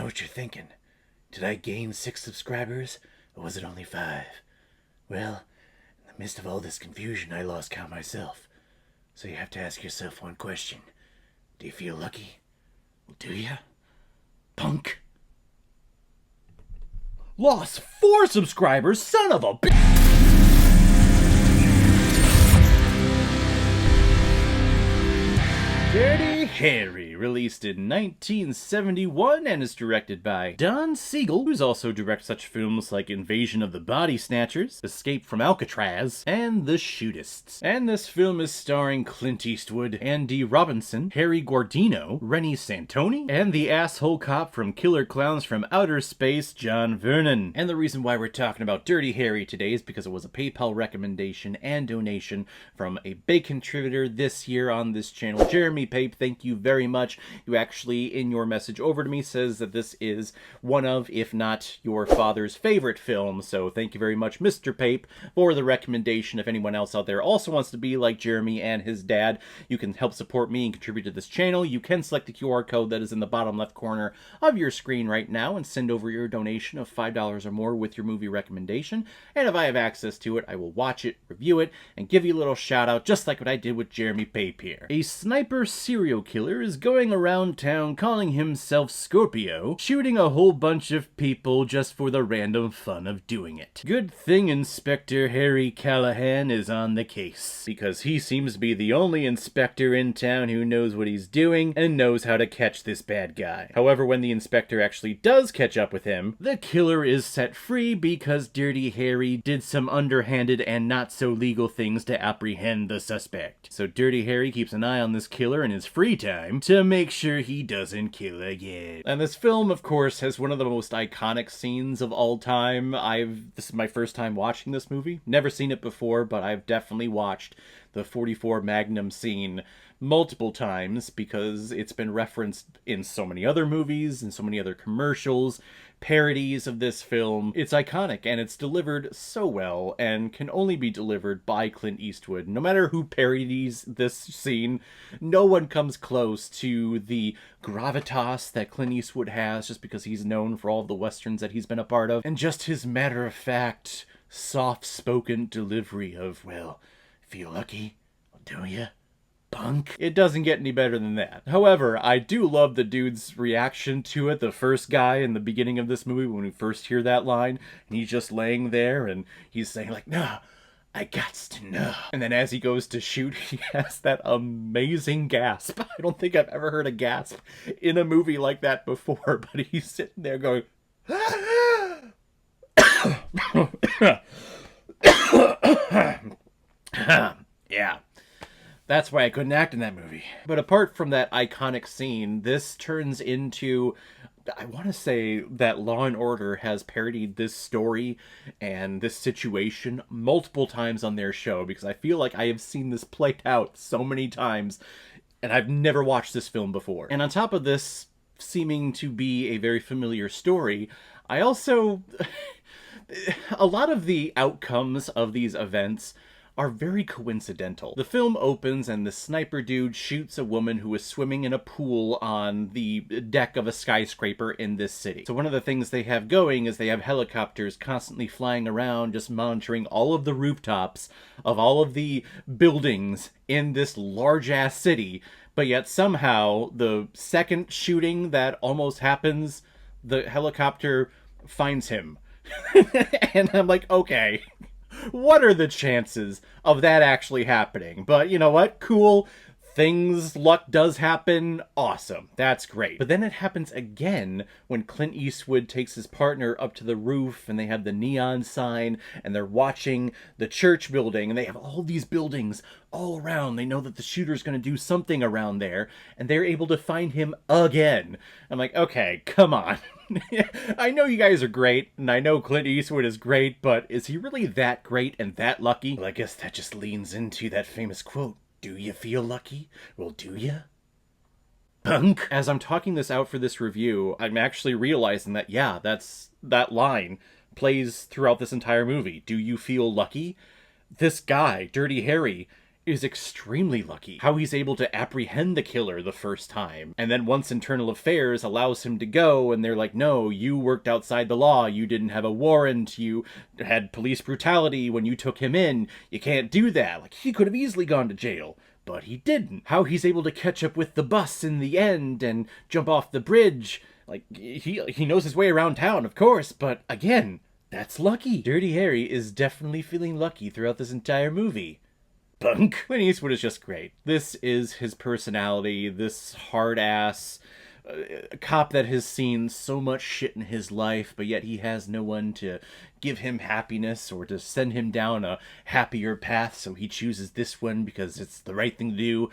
know what you're thinking. Did I gain 6 subscribers, or was it only 5? Well, in the midst of all this confusion, I lost count myself. So you have to ask yourself one question. Do you feel lucky? Well, do ya? Punk? Lost 4 subscribers, son of a bitch! Dirty Harry, released in 1971 and is directed by Don Siegel, who's also directed such films like Invasion of the Body Snatchers, Escape from Alcatraz, and The Shootists. And this film is starring Clint Eastwood, Andy Robinson, Harry Guardino, Rennie Santoni, and the asshole cop from Killer Clowns from Outer Space, John Vernon. And the reason why we're talking about Dirty Harry today is because it was a PayPal recommendation and donation from a big contributor this year on this channel, Jeremy Pape. Thank you very much. You actually, in your message over to me, says that this is one of, if not your father's favorite films. So thank you very much, Mr. Pape, for the recommendation. If anyone else out there also wants to be like Jeremy and his dad, you can help support me and contribute to this channel. You can select the QR code that is in the bottom left corner of your screen right now and send over your donation of $5 or more with your movie recommendation. And if I have access to it, I will watch it, review it, and give you a little shout out, just like what I did with Jeremy Pape here. A sniper serial killer is going around town calling himself Scorpio, shooting a whole bunch of people just for the random fun of doing it. Good thing Inspector Harry Callahan is on the case, because he seems to be the only inspector in town who knows what he's doing and knows how to catch this bad guy. However, when the inspector actually does catch up with him, the killer is set free because Dirty Harry did some underhanded and not so legal things to apprehend the suspect. So Dirty Harry keeps an eye on this killer in his free time to make sure he doesn't kill again. And this film, of course, has one of the most iconic scenes of all time. This is my first time watching this movie. Never seen it before, but I've definitely watched the 44 Magnum scene multiple times because it's been referenced in so many other movies and so many other commercials, parodies of this film. It's iconic and it's delivered so well and can only be delivered by Clint Eastwood. No matter who parodies this scene, no one comes close to the gravitas that Clint Eastwood has just because he's known for all of the westerns that he's been a part of, and just his matter-of-fact, soft-spoken delivery of, well, feel lucky, don't ya? Punk. It doesn't get any better than that. However, I do love the dude's reaction to it. The first guy in the beginning of this movie, when we first hear that line, and he's just laying there, and he's saying like, "Nah, I gots to know." And then as he goes to shoot, he has that amazing gasp. I don't think I've ever heard a gasp in a movie like that before, but he's sitting there going, yeah. That's why I couldn't act in that movie. But apart from that iconic scene, this turns into, I want to say that Law & Order has parodied this story and this situation multiple times on their show, because I feel like I have seen this played out so many times, and I've never watched this film before. And on top of this seeming to be a very familiar story, I also... a lot of the outcomes of these events are very coincidental. The film opens and the sniper dude shoots a woman who is swimming in a pool on the deck of a skyscraper in this city. So one of the things they have going is they have helicopters constantly flying around just monitoring all of the rooftops of all of the buildings in this large-ass city, but yet somehow the second shooting that almost happens, the helicopter finds him. And I'm like, okay, what are the chances of that actually happening? But you know what? Cool. Luck does happen. Awesome. That's great. But then it happens again when Clint Eastwood takes his partner up to the roof and they have the neon sign and they're watching the church building and they have all these buildings all around. They know that the shooter's going to do something around there and they're able to find him again. I'm like, okay, come on. I know you guys are great, and I know Clint Eastwood is great, but is he really that great and that lucky? Well, I guess that just leans into that famous quote, "Do you feel lucky? Well, do ya? Punk?" As I'm talking this out for this review, I'm actually realizing that, yeah, that line plays throughout this entire movie. Do you feel lucky? This guy, Dirty Harry, is extremely lucky. How he's able to apprehend the killer the first time, and then once Internal Affairs allows him to go, and they're like, no, you worked outside the law, you didn't have a warrant, you had police brutality when you took him in, you can't do that. Like, he could have easily gone to jail, but he didn't. How he's able to catch up with the bus in the end and jump off the bridge. Like, he knows his way around town, of course, but again, that's lucky. Dirty Harry is definitely feeling lucky throughout this entire movie. Bunk. Clint Eastwood is just great. This is his personality, this hard-ass cop that has seen so much shit in his life, but yet he has no one to give him happiness or to send him down a happier path, so he chooses this one because it's the right thing to do.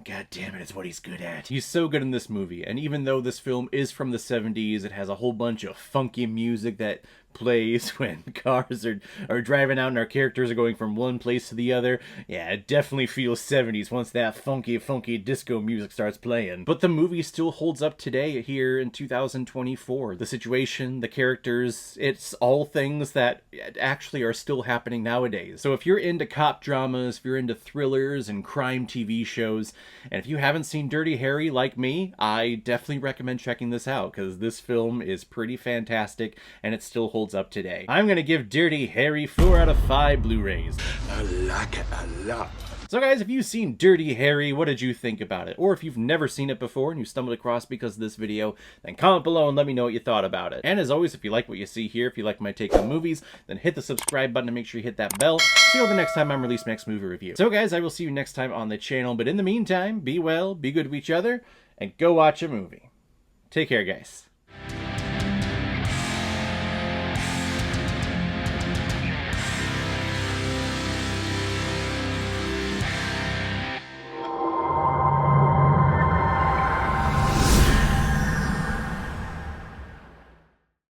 God damn it, it's what he's good at. He's so good in this movie, and even though this film is from the 70s, it has a whole bunch of funky music that plays when cars are driving out and our characters are going from one place to the other. Yeah, it definitely feels 70s once that funky disco music starts playing. But the movie still holds up today here in 2024. The situation, the characters, it's all things that actually are still happening nowadays. So if you're into cop dramas, if you're into thrillers and crime TV shows, and if you haven't seen Dirty Harry like me, I definitely recommend checking this out, because this film is pretty fantastic and it still holds up today. I'm gonna give Dirty Harry 4 out of 5 Blu-rays. I like it a lot. So guys, if you've seen Dirty Harry, what did you think about it? Or if you've never seen it before and you stumbled across because of this video, then comment below and let me know what you thought about it. And as always, if you like what you see here, if you like my take on movies, then hit the subscribe button and make sure you hit that bell. See you the next time I'm releasing my next movie review. So guys, I will see you next time on the channel, but in the meantime, be well, be good to each other, and go watch a movie. Take care, guys.